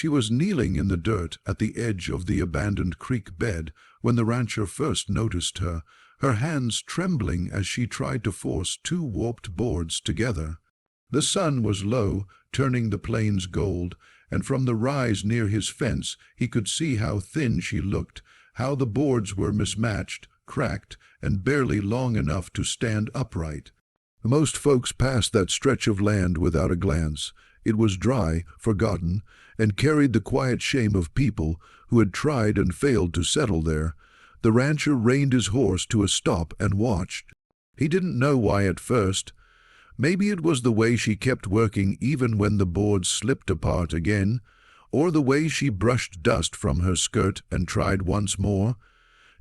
She was kneeling in the dirt at the edge of the abandoned creek bed when the rancher first noticed her, her hands trembling as she tried to force two warped boards together. The sun was low, turning the plains gold, and from the rise near his fence he could see how thin she looked, how the boards were mismatched, cracked, and barely long enough to stand upright. Most folks passed that stretch of land without a glance. It was dry, forgotten, and carried the quiet shame of people who had tried and failed to settle there. The rancher reined his horse to a stop and watched. He didn't know why at first. Maybe it was the way she kept working even when the boards slipped apart again, or the way she brushed dust from her skirt and tried once more.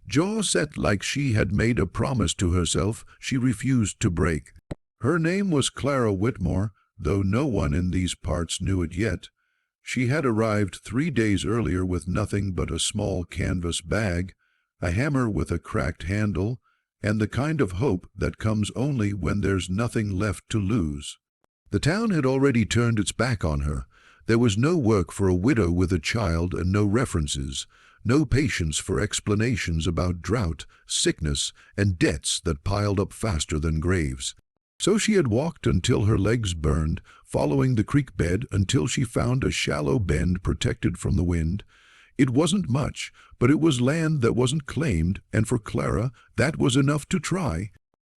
Jaw set like she had made a promise to herself she refused to break. Her name was Clara Whitmore, though no one in these parts knew it yet. She had arrived 3 days earlier with nothing but a small canvas bag, a hammer with a cracked handle, and the kind of hope that comes only when there's nothing left to lose. The town had already turned its back on her. There was no work for a widow with a child and no references, no patience for explanations about drought, sickness, and debts that piled up faster than graves. So she had walked until her legs burned, following the creek bed until she found a shallow bend protected from the wind. It wasn't much, but it was land that wasn't claimed, and for Clara that was enough to try.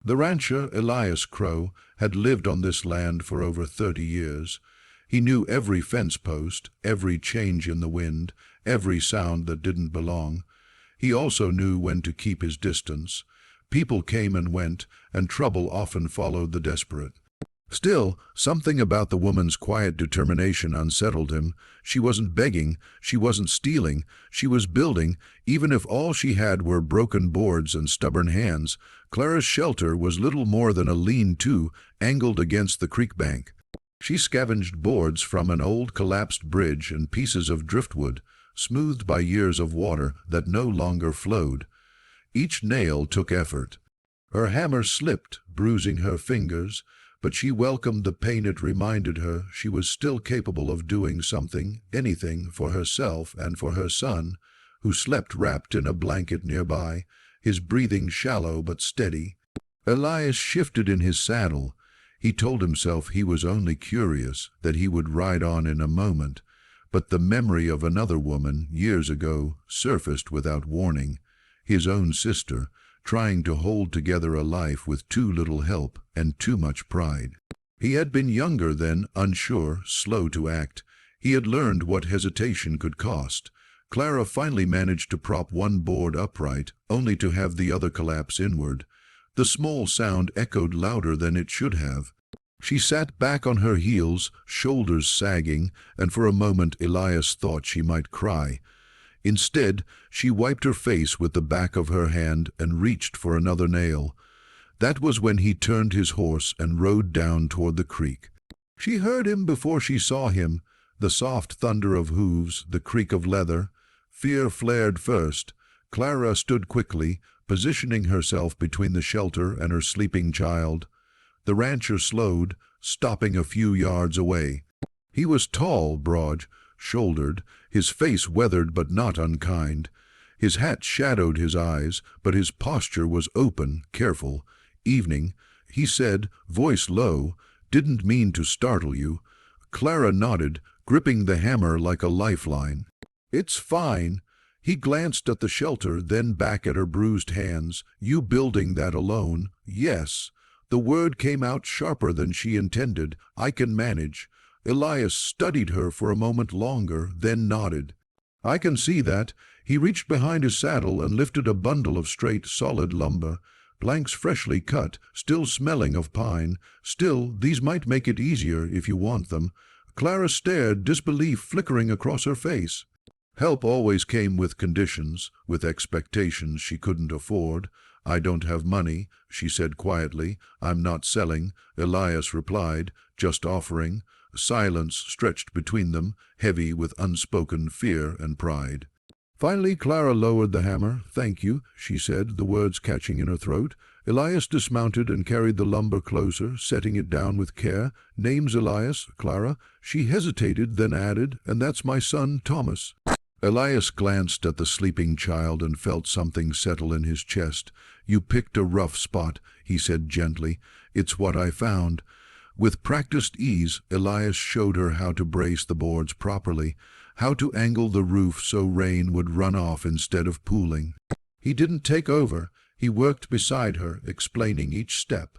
The rancher, Elias Crow, had lived on this land for over 30 years. He knew every fence post, every change in the wind, every sound that didn't belong. He also knew when to keep his distance. People came and went, and trouble often followed the desperate. Still, something about the woman's quiet determination unsettled him. She wasn't begging, she wasn't stealing, she was building, even if all she had were broken boards and stubborn hands. Clara's shelter was little more than a lean-to angled against the creek bank. She scavenged boards from an old collapsed bridge and pieces of driftwood, smoothed by years of water that no longer flowed. Each nail took effort. Her hammer slipped, bruising her fingers, but she welcomed the pain it reminded her she was still capable of doing something, anything, for herself and for her son, who slept wrapped in a blanket nearby, his breathing shallow but steady. Elias shifted in his saddle. He told himself he was only curious, that he would ride on in a moment, but the memory of another woman, years ago, surfaced without warning. His own sister, trying to hold together a life with too little help and too much pride. He had been younger then, unsure, slow to act. He had learned what hesitation could cost. Clara finally managed to prop one board upright, only to have the other collapse inward. The small sound echoed louder than it should have. She sat back on her heels, shoulders sagging, and for a moment Elias thought she might cry. Instead, she wiped her face with the back of her hand and reached for another nail. That was when he turned his horse and rode down toward the creek. She heard him before she saw him, the soft thunder of hooves, the creak of leather. Fear flared first. Clara stood quickly, positioning herself between the shelter and her sleeping child. The rancher slowed, stopping a few yards away. He was tall, broad-shouldered, his face weathered but not unkind. His hat shadowed his eyes, but his posture was open, careful. "Evening," he said, voice low, "didn't mean to startle you." Clara nodded, gripping the hammer like a lifeline. "It's fine." He glanced at the shelter, then back at her bruised hands. "You building that alone?" "Yes." The word came out sharper than she intended. "I can manage." Elias studied her for a moment longer, then nodded. "I can see that." He reached behind his saddle and lifted a bundle of straight, solid lumber. Planks freshly cut, still smelling of pine. Still, these might make it easier if you want them. Clara stared, disbelief flickering across her face. Help always came with conditions, with expectations she couldn't afford. "I don't have money," she said quietly. "I'm not selling," Elias replied, "just offering." Silence stretched between them, heavy with unspoken fear and pride. Finally, Clara lowered the hammer. "Thank you," she said, the words catching in her throat. Elias dismounted and carried the lumber closer, setting it down with care. "Name's Elias, Clara." She hesitated, then added, "And that's my son, Thomas." Elias glanced at the sleeping child and felt something settle in his chest. "You picked a rough spot," he said gently. "It's what I found." With practiced ease, Elias showed her how to brace the boards properly, how to angle the roof so rain would run off instead of pooling. He didn't take over. He worked beside her, explaining each step.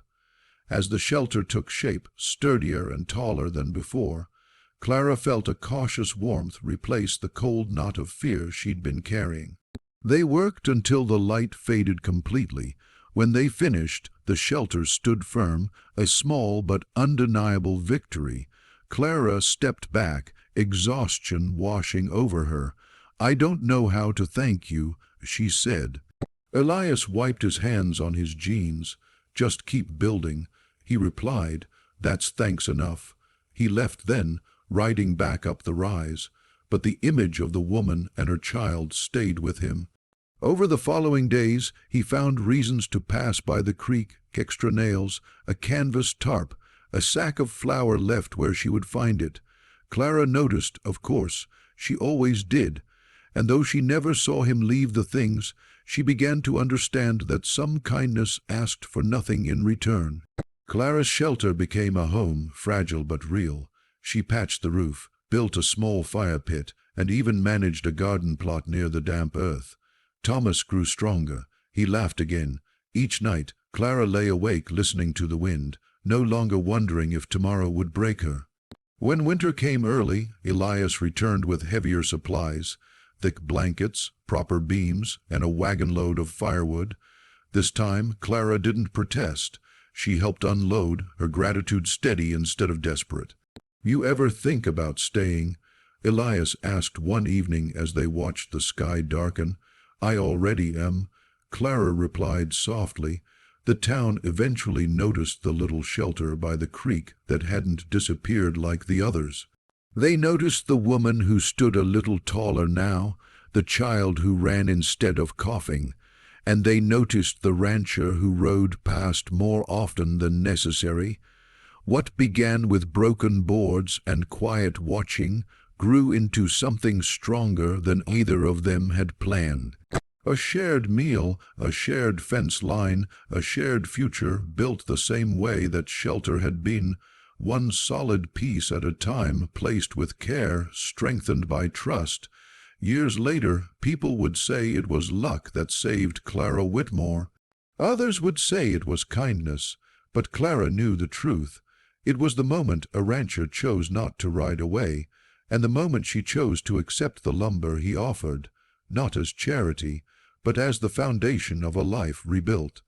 As the shelter took shape, sturdier and taller than before, Clara felt a cautious warmth replace the cold knot of fear she'd been carrying. They worked until the light faded completely. When they finished, the shelter stood firm, a small but undeniable victory. Clara stepped back, exhaustion washing over her. "I don't know how to thank you," she said. Elias wiped his hands on his jeans. "Just keep building," he replied. "That's thanks enough." He left then, riding back up the rise. But the image of the woman and her child stayed with him. Over the following days, he found reasons to pass by the creek, extra nails, a canvas tarp, a sack of flour left where she would find it. Clara noticed, of course. She always did. And though she never saw him leave the things, she began to understand that some kindness asked for nothing in return. Clara's shelter became a home, fragile but real. She patched the roof, built a small fire pit, and even managed a garden plot near the damp earth. Thomas grew stronger. He laughed again. Each night, Clara lay awake listening to the wind, no longer wondering if tomorrow would break her. When winter came early, Elias returned with heavier supplies, thick blankets, proper beams, and a wagon-load of firewood. This time, Clara didn't protest. She helped unload, her gratitude steady instead of desperate. "You ever think about staying?" Elias asked one evening as they watched the sky darken. "I already am," Clara replied softly. The town eventually noticed the little shelter by the creek that hadn't disappeared like the others. They noticed the woman who stood a little taller now, the child who ran instead of coughing, and they noticed the rancher who rode past more often than necessary. What began with broken boards and quiet watching grew into something stronger than either of them had planned. A shared meal, a shared fence line, a shared future built the same way that shelter had been, one solid piece at a time, placed with care, strengthened by trust. Years later, people would say it was luck that saved Clara Whitmore. Others would say it was kindness, but Clara knew the truth. It was the moment a rancher chose not to ride away, and the moment she chose to accept the lumber he offered, not as charity, but as the foundation of a life rebuilt.